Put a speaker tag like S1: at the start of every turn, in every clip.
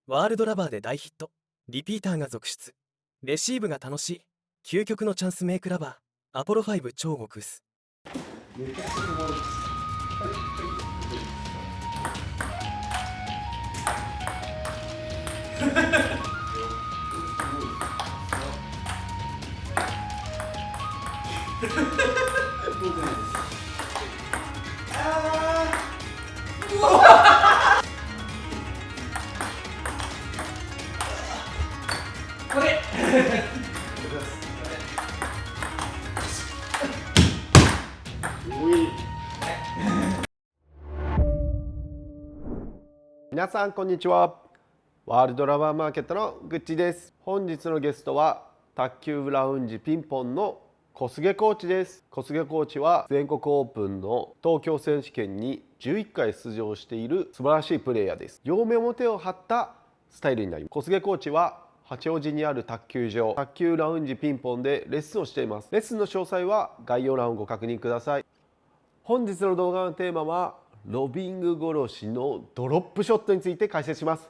S1: ワールドラバーで大ヒット。リピーターが続出。レシーブが楽しい。究極のチャンスメイクラバー。アポロ5超極薄。
S2: これ
S3: 皆さんこんにちは。ワールドラバーマーケットのグッチです。本日のゲストは卓球ラウンジピンポンの小菅コーチです。小菅コーチは全国オープンの東京選手権に11回出場している素晴らしいプレイヤーです。両目表を張ったスタイルになります。小菅コーチは八王子にある卓球場、卓球ラウンジピンポンでレッスンをしています。レッスンの詳細は概要欄をご確認ください。本日の動画のテーマはロビング殺しのドロップショットについて解説します。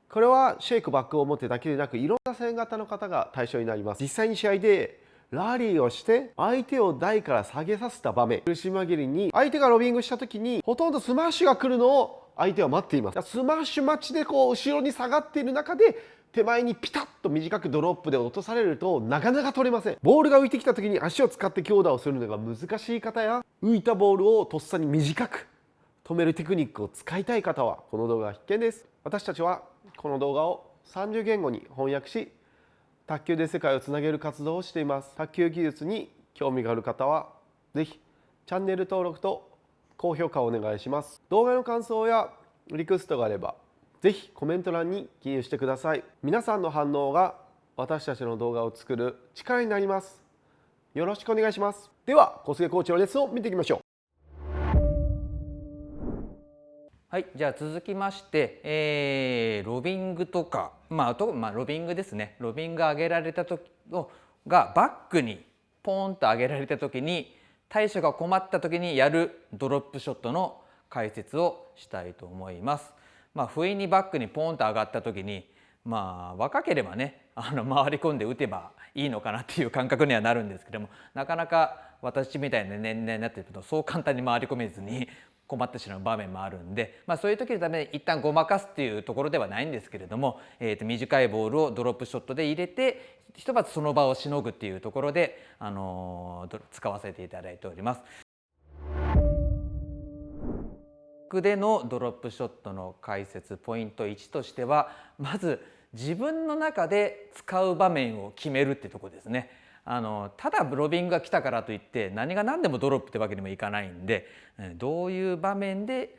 S3: これはシェイクバック表だけでなくいろんな線型の方が対象になります。実際に試合でラリーをして相手を台から下げさせた場面、苦し紛れに相手がロビングした時にほとんどスマッシュが来るのを相手は待っています。スマッシュ待ちで後ろに下がっている中で手前にピタッと短くドロップで落とされるとなかなか取れません。ボールが浮いてきた時に足を使って強打をするのが難しい方や浮いたボールをとっさに短く止めるテクニックを使いたい方はこの動画は必見です。私たちはこの動画を30言語に翻訳し卓球で世界をつなげる活動をしています。卓球技術に興味がある方はぜひチャンネル登録と高評価をお願いします。動画の感想やリクエストがあればぜひコメント欄に記入してください。皆さんの反応が私たちの動画を作る力になります。よろしくお願いします。では小菅コーチのレッスンを見ていきましょう。
S2: はい、じゃあ続きまして、ロビングとか、ロビングですね。ロビング上げられた時がバックにポーンと上げられた時に対処が困った時にやるドロップショットの解説をしたいと思います。不意にバックにポーンと上がった時に若ければね回り込んで打てばいいのかなっていう感覚にはなるんですけども、なかなか私みたいな年齢になっているとそう簡単に回り込めずに困ってしまう場面もあるんで、そういう時のために一旦ごまかすっていうところではないんですけれども、短いボールをドロップショットで入れてひとまずその場をしのぐっていうところで、使わせていただいております。でのドロップショットの解説ポイント1としては、まず自分の中で使う場面を決めるってとこですね。ただロビングが来たからといって何が何でもドロップってわけにもいかないんで、どういう場面で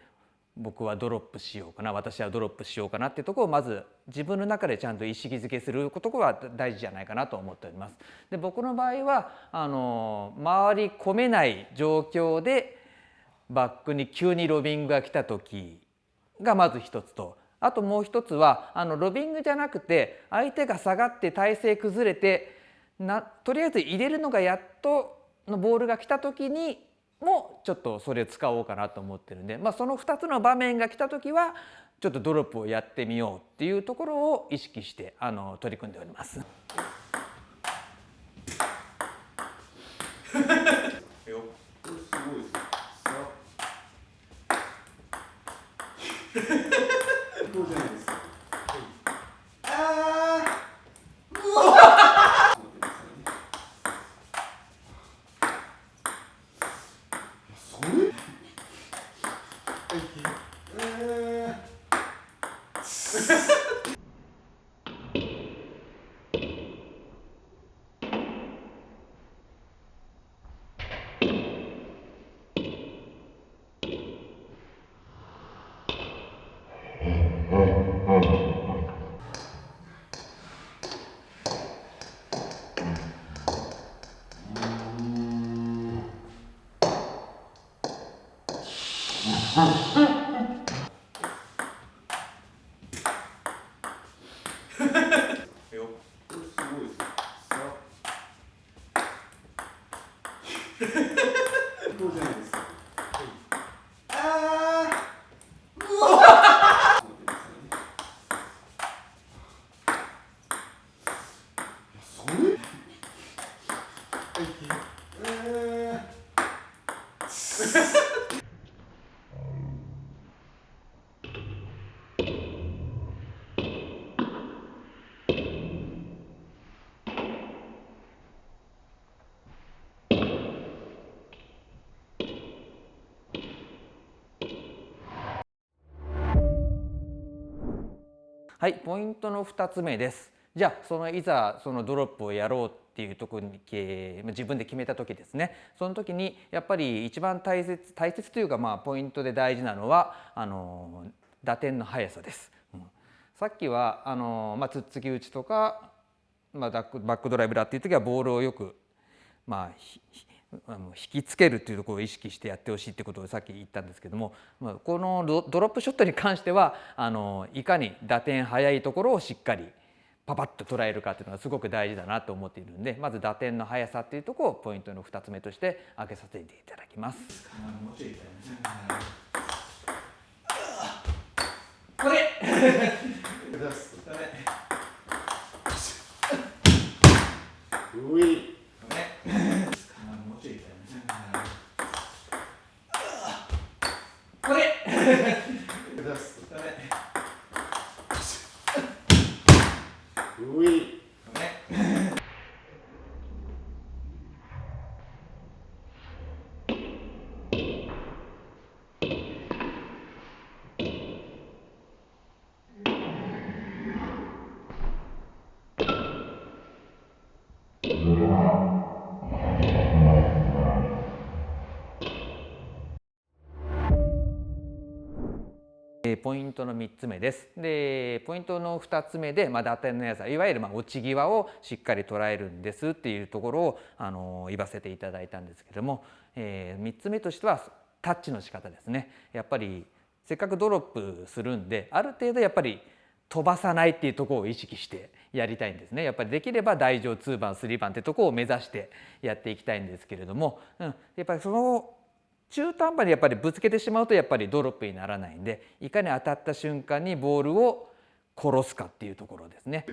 S2: 僕はドロップしようかな、私はドロップしようかなっていうところをまず自分の中でちゃんと意識づけすることが大事じゃないかなと思っております。で、僕の場合は回り込めない状況でバックに急にロビングが来た時がまず一つと、あともう一つはロビングじゃなくて相手が下がって体勢崩れてとりあえず入れるのがやっとのボールが来た時にもちょっとそれを使おうかなと思ってるんで、その2つの場面が来た時はちょっとドロップをやってみようっていうところを意識して取り組んでおります。はい、ポイントの2つ目です。じゃあいざそのドロップをやろうっていうところに自分で決めた時ですね、その時にやっぱり一番大切というか、ポイントで大事なのは打点の速さです。さっきはつっつき打ちとか、バックドライブだっていう時はボールをよく引きつけるっていうところを意識してやってほしいってことをさっき言ったんですけども、このドロップショットに関してはいかに打点速いところをしっかりパパッと捉えるかっていうのがすごく大事だなと思っているんで、まず打点の速さっていうところをポイントの2つ目として挙げさせていただきます。これこれポイントの3つ目です。でポイントの2つ目で、打点の速さ、いわゆる落ち際をしっかり捉えるんですっていうところを言わせていただいたんですけども、3つ目としてはタッチの仕方ですね。やっぱりせっかくドロップするんで、ある程度やっぱり飛ばさないっていうところを意識してやりたいんですね。やっぱりできれば台上2番3番ってところを目指してやっていきたいんですけれども、やっぱりその中途半端にやっぱりぶつけてしまうとやっぱりドロップにならないんで、いかに当たった瞬間にボールを殺すかっていうところですね。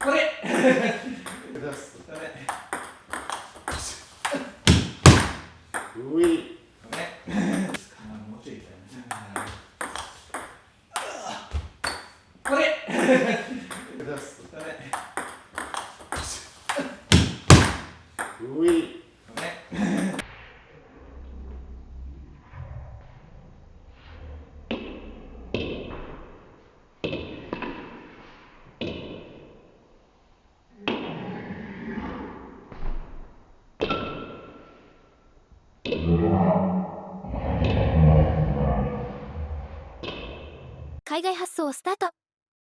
S2: これこれ
S4: 海外発送をスタート。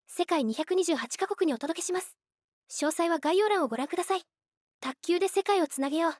S4: 世界228カ国にお届けします。詳細は概要欄をご覧ください。卓球で世界をつなげよう。